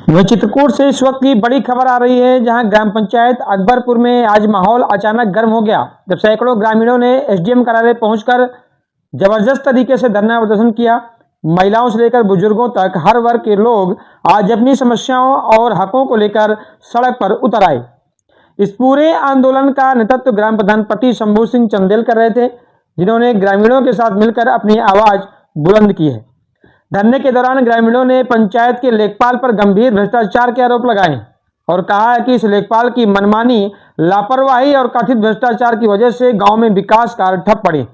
वहीं चित्रकूट से इस वक्त की बड़ी खबर आ रही है, जहां ग्राम पंचायत अकबरपुर में आज माहौल अचानक गर्म हो गया, जब सैकड़ों ग्रामीणों ने एसडीएम कार्यालय पहुंचकर जबरदस्त तरीके से धरना प्रदर्शन किया। महिलाओं से लेकर बुजुर्गों तक हर वर्ग के लोग आज अपनी समस्याओं और हकों को लेकर सड़क पर उतर आए। इस पूरे आंदोलन का नेतृत्व ग्राम प्रधान पति शंभू सिंह चंदेल कर रहे थे, जिन्होंने ग्रामीणों के साथ मिलकर अपनी आवाज बुलंद की है। धरने के दौरान ग्रामीणों ने पंचायत के लेखपाल पर गंभीर भ्रष्टाचार के आरोप लगाए और कहा है कि इस लेखपाल की मनमानी, लापरवाही और कथित भ्रष्टाचार की वजह से गांव में विकास कार्य ठप पड़े।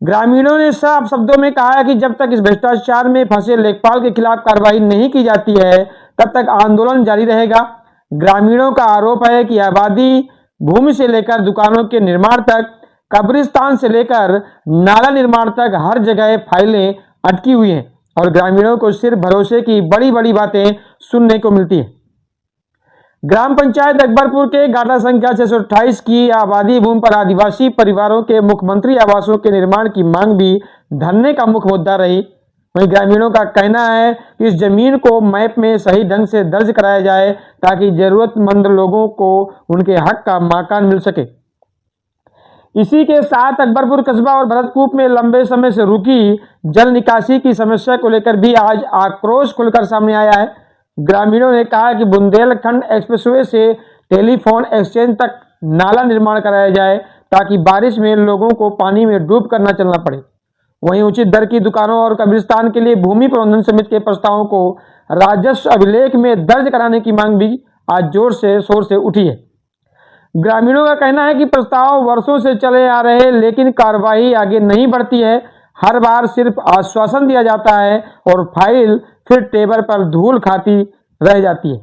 ग्रामीणों ने साफ शब्दों में कहा है कि जब तक इस भ्रष्टाचार में फंसे लेखपाल के खिलाफ कार्रवाई नहीं की जाती है, तब तक आंदोलन जारी रहेगा। ग्रामीणों का आरोप है कि आबादी भूमि से लेकर दुकानों के निर्माण तक, कब्रिस्तान से लेकर नाला निर्माण तक हर जगह फाइलें अटकी हुई हैं और ग्रामीणों को सिर्फ भरोसे की बड़ी बड़ी बातें सुनने को मिलती है। ग्राम पंचायत अकबरपुर के गाटा संख्या 628 की आबादी भूमि पर आदिवासी परिवारों के मुख्यमंत्री आवासों के निर्माण की मांग भी धरने का मुख्य मुद्दा रही। वहीं ग्रामीणों का कहना है कि इस जमीन को मैप में सही ढंग से दर्ज कराया जाए, ताकि जरूरतमंद लोगों को उनके हक का मकान मिल सके। इसी के साथ अकबरपुर कस्बा और भरतकूप में लंबे समय से रुकी जल निकासी की समस्या को लेकर भी आज आक्रोश खुलकर सामने आया है। ग्रामीणों ने कहा कि बुंदेलखंड एक्सप्रेसवे से टेलीफोन एक्सचेंज तक नाला निर्माण कराया जाए, ताकि बारिश में लोगों को पानी में डूब कर न चलना पड़े। वहीं उचित दर की दुकानों और कब्रिस्तान के लिए भूमि प्रबंधन समिति के प्रस्तावों को राजस्व अभिलेख में दर्ज कराने की मांग भी आज जोर से शोर से उठी है। ग्रामीणों का कहना है कि प्रस्ताव वर्षों से चले आ रहे हैं, लेकिन कार्रवाई आगे नहीं बढ़ती है। हर बार सिर्फ आश्वासन दिया जाता है और फाइल फिर टेबल पर धूल खाती रह जाती है।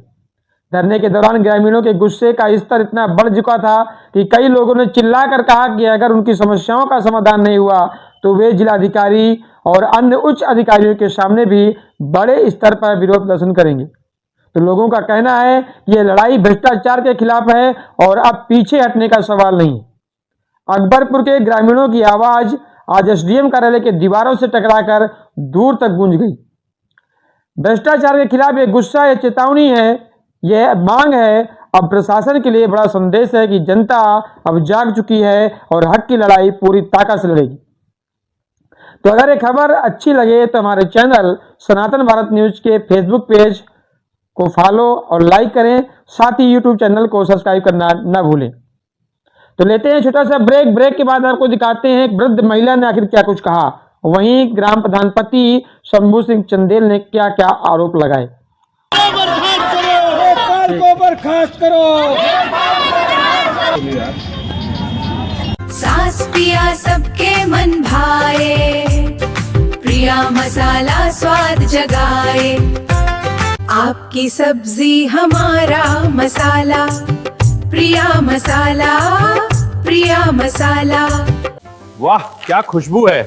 धरने के दौरान ग्रामीणों के गुस्से का स्तर इतना बढ़ चुका था कि कई लोगों ने चिल्लाकर कहा कि अगर उनकी समस्याओं का समाधान नहीं हुआ तो वे जिलाधिकारी और अन्य उच्च अधिकारियों के सामने भी बड़े स्तर पर विरोध प्रदर्शन करेंगे। तो लोगों का कहना है कि यह लड़ाई भ्रष्टाचार के खिलाफ है और अब पीछे हटने का सवाल नहीं। अकबरपुर के ग्रामीणों की आवाज आज एसडीएम कार्यालय के दीवारों से टकराकर दूर तक गूंज गई। भ्रष्टाचार के खिलाफ यह गुस्सा, यह चेतावनी है, यह मांग है। अब प्रशासन के लिए बड़ा संदेश है कि जनता अब जाग चुकी है और हक की लड़ाई पूरी ताकत से लड़ेगी। तो अगर ये खबर अच्छी लगे तो हमारे चैनल सनातन भारत न्यूज के फेसबुक पेज को फॉलो और लाइक करें, साथ ही यूट्यूब चैनल को सब्सक्राइब करना न भूलें। तो लेते हैं छोटा सा ब्रेक। ब्रेक के बाद आपको दिखाते हैं वृद्ध महिला ने आखिर क्या कुछ कहा, वहीं ग्राम प्रधान पति शंभू सिंह चंदेल ने क्या क्या आरोप लगाए। बर्खास्त करो। सास पिया सबके मन भाए, प्रिया मसाला स्वाद जगाए, आपकी सब्जी हमारा मसाला, प्रिया मसाला, प्रिया मसाला। वाह क्या खुशबू है।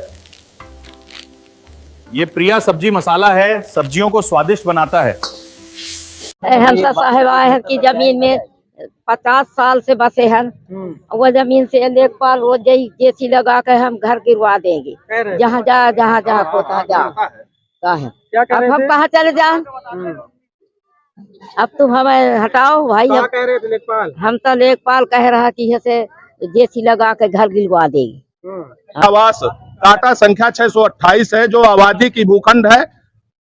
ये प्रिया सब्जी मसाला है, सब्जियों को स्वादिष्ट बनाता है। हम तो साहिबा की जमीन में 50 साल से बसे हैं। वो जमीन से लेखपाल वो जेसी लगा के हम घर गिरवा देंगे, जहाँ जहाँ होता जा है। अब हम कहाँ चले जाए? अब तुम हमें हटाओ भाई। क्या कह रहे थे लेखपाल? हम तो लेखपाल कह रहा कि जैसे जेसी लगा के घर गिरवा देगी। आवास काटा संख्या 628 है, जो आबादी की भूखंड है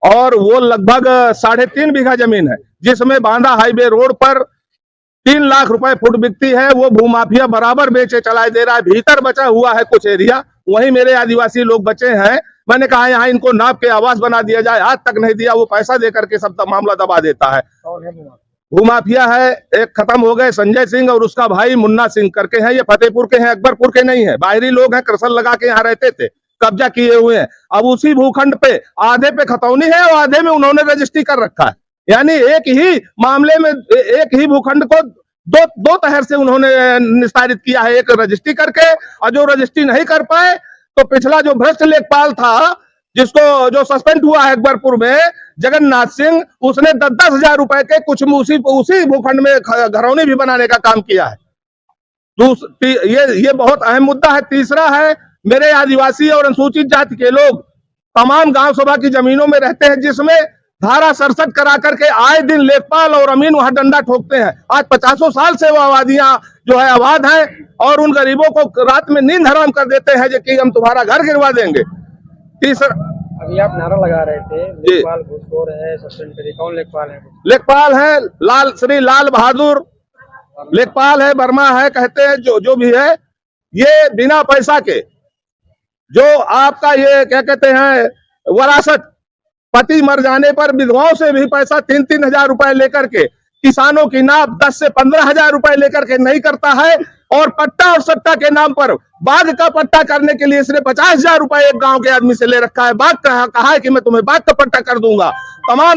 और वो लगभग 3.5 बीघा जमीन है, जिसमें बांदा हाईवे रोड पर 3 लाख रुपए फुट बिकती है। वो भूमाफिया बराबर बेचे चलाए दे रहा है। भीतर बचा हुआ है कुछ एरिया, वहीं मेरे आदिवासी लोग बचे हैं। मैंने कहा यहाँ इनको नाप के आवास बना दिया जाए, आज तक नहीं दिया। वो पैसा दे करके सब मामला दबा देता है। भूमाफिया है, एक खत्म हो गए संजय सिंह और उसका भाई मुन्ना सिंह करके हैं। ये फतेहपुर के हैं, अकबरपुर के नहीं है, बाहरी लोग हैं। कृषल लगा के यहाँ रहते थे, कब्जा किए हुए हैं। अब उसी भूखंड पे आधे पे खतौनी है और आधे में उन्होंने रजिस्ट्री कर रखा है। यानी एक ही मामले में एक ही भूखंड को दो तहर से उन्होंने निस्तारित किया है, एक रजिस्ट्री करके, और जो रजिस्ट्री नहीं कर पाए तो पिछला जो भ्रष्ट लेखपाल था, जिसको जो सस्पेंड हुआ है अकबरपुर में, जगन्नाथ सिंह, उसने 10-10 हजार रुपए के कुछ उसी भूखंड में घरौनी भी बनाने का काम किया है। ये बहुत अहम मुद्दा है। तीसरा है, मेरे आदिवासी और अनुसूचित जाति के लोग तमाम गांव सभा की जमीनों में रहते हैं, जिसमें धारा 67 करा करके आए दिन लेखपाल और अमीन वहां डंडा ठोकते हैं। आज 50 साल से वो आबादियां जो है आबाद हैं और उन गरीबों को रात में नींद हराम कर देते हैं जो कि हम तुम्हारा घर गिरवा देंगे। तीसरा, अभी आप नारा लगा रहे थे लेखपाल घूसखोर है, सस्पेंड करिए, कौन लेखपाल है? लेखपाल है श्री लाल बहादुर लेखपाल है, वर्मा है, कहते हैं जो भी है, ये बिना पैसा के जो आपका ये क्या कहते हैं वरासत, पति मर जाने पर विधवाओं से भी पैसा 3-3 हजार रुपए लेकर के, किसानों की नाप 10 से 15 हजार रुपए लेकर के नहीं करता है। और पट्टा और सट्टा के नाम पर बाघ का पट्टा करने के लिए इसने 50 हजार रुपए एक गांव के आदमी से ले रखा है। बाघ कहा है कि मैं तुम्हें बाघ का पट्टा कर दूंगा। तमाम